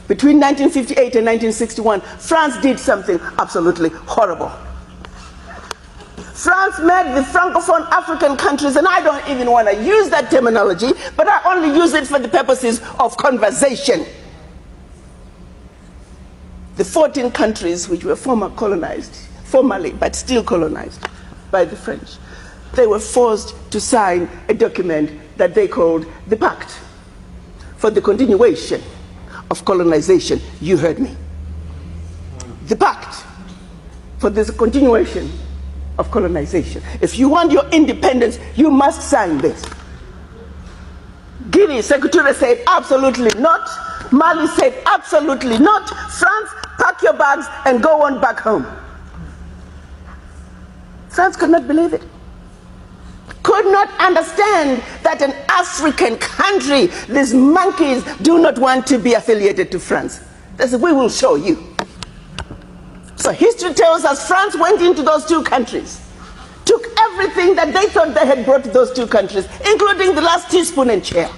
between 1958 and 1961, France did something absolutely horrible. France made the Francophone African countries, and I don't even want to use that terminology, but I only use it for the purposes of conversation. The 14 countries which were formerly, but still colonized by the French, they were forced to sign a document that they called the Pact for the Continuation of Colonization. You heard me. The Pact for the Continuation of Colonization. If you want your independence, you must sign this. Guinea, Secretary said absolutely not. Mali said absolutely not. France, pack your bags and go on back home. France could not believe it. Could not understand that an African country, these monkeys, do not want to be affiliated to France. They said, we will show you. So history tells us France went into those two countries, took everything that they thought they had brought to those two countries, including the last teaspoon and chair,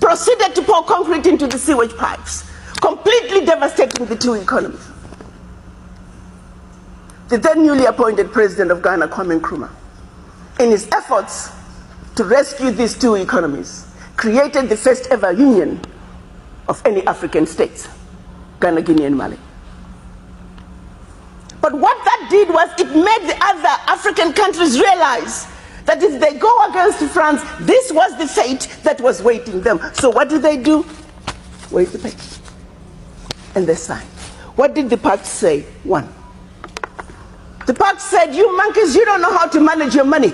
proceeded to pour concrete into the sewage pipes, completely devastating the two economies. The then newly appointed president of Ghana, Kwame Nkrumah, in his efforts to rescue these two economies, created the first ever union of any African states, Ghana, Guinea, and Mali. But what that did was it made the other African countries realize that if they go against France, this was the fate that was waiting them. So what did they do? Wait the paper. And they signed. What did the pact say? One. The pact said, you monkeys, you don't know how to manage your money.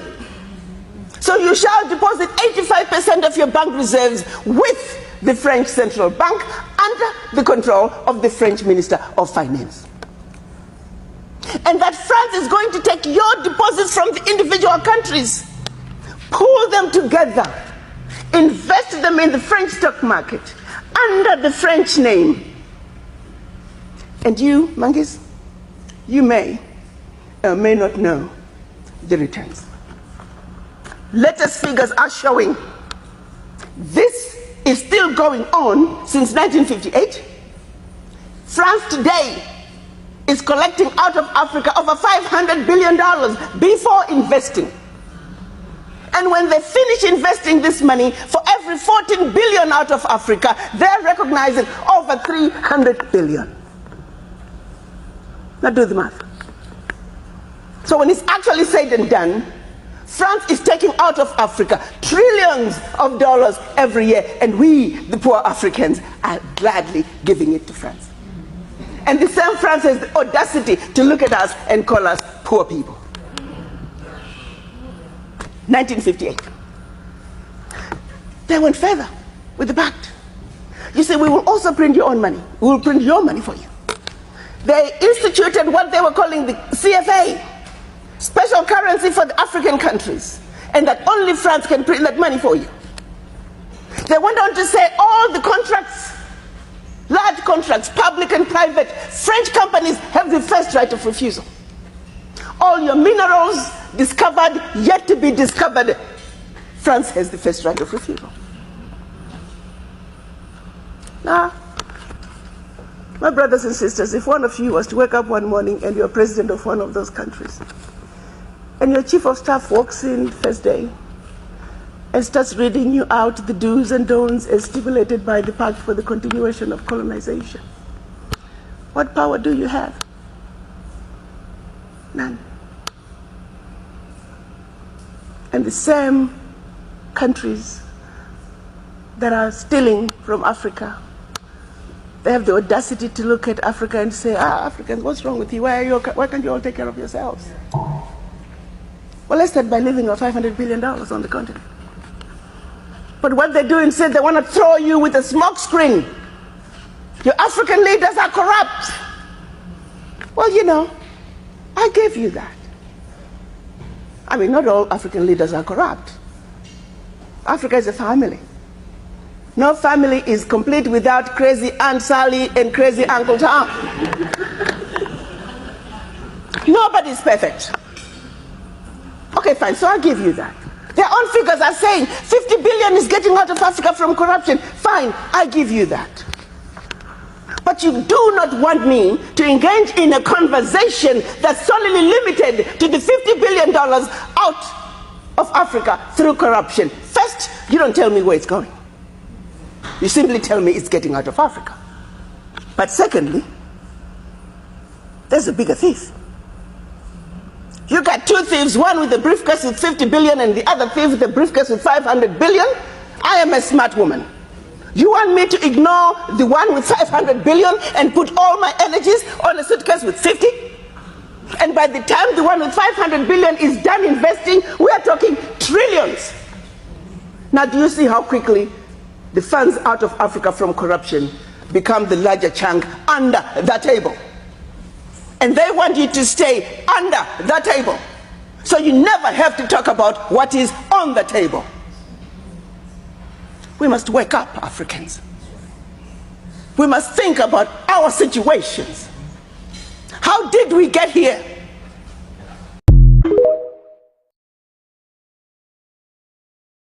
So you shall deposit 85% of your bank reserves with the French Central Bank under the control of the French Minister of Finance. And that France is going to take your deposits from the individual countries, pool them together, invest them in the French stock market under the French name. And you, monkeys, you may or may not know the returns. Latest figures are showing this is still going on since 1958. France today is collecting out of Africa over $500 billion before investing. And when they finish investing this money, for every 14 billion out of Africa, they're recognizing over 300 billion. Now do the math. So when it's actually said and done, France is taking out of Africa trillions of dollars every year, and we, the poor Africans, are gladly giving it to France. And the same France has the audacity to look at us and call us poor people. 1958. They went further with the pact. You say, we will also print your own money. We will print your money for you. They instituted what they were calling the CFA, special currency for the African countries, and that only France can print that money for you. They went on to say all the contracts, large contracts, public and private, French companies have the first right of refusal. All your minerals discovered, yet to be discovered, France has the first right of refusal. Now, my brothers and sisters, if one of you was to wake up one morning and you're president of one of those countries, and your chief of staff walks in first day and starts reading you out the do's and don'ts as stipulated by the Pact for the Continuation of Colonization, what power do you have? None. And the same countries that are stealing from Africa, they have the audacity to look at Africa and say, Africans, what's wrong with you? Why can't you all take care of yourselves? Well, let's start by leaving our $500 billion on the continent. But what they do instead, they want to throw you with a smoke screen. Your African leaders are corrupt. Well, you know, I gave you that. I mean, not all African leaders are corrupt. Africa is a family. No family is complete without crazy Aunt Sally and crazy Uncle Tom. Nobody's perfect. Okay, fine, so I'll give you that. Their own figures are saying 50 billion is getting out of Africa from corruption. Fine, I give you that. But you do not want me to engage in a conversation that's solely limited to the $50 billion out of Africa through corruption. First, you don't tell me where it's going. You simply tell me it's getting out of Africa. But secondly, there's a bigger thief. You got two thieves, one with a briefcase with 50 billion and the other thief with a briefcase with 500 billion. I am a smart woman. You want me to ignore the one with 500 billion and put all my energies on a suitcase with 50? And by the time the one with 500 billion is done investing, we are talking trillions. Now, do you see how quickly the funds out of Africa from corruption become the larger chunk under the table? And they want you to stay under the table. So you never have to talk about what is on the table. We must wake up, Africans. We must think about our situations. How did we get here?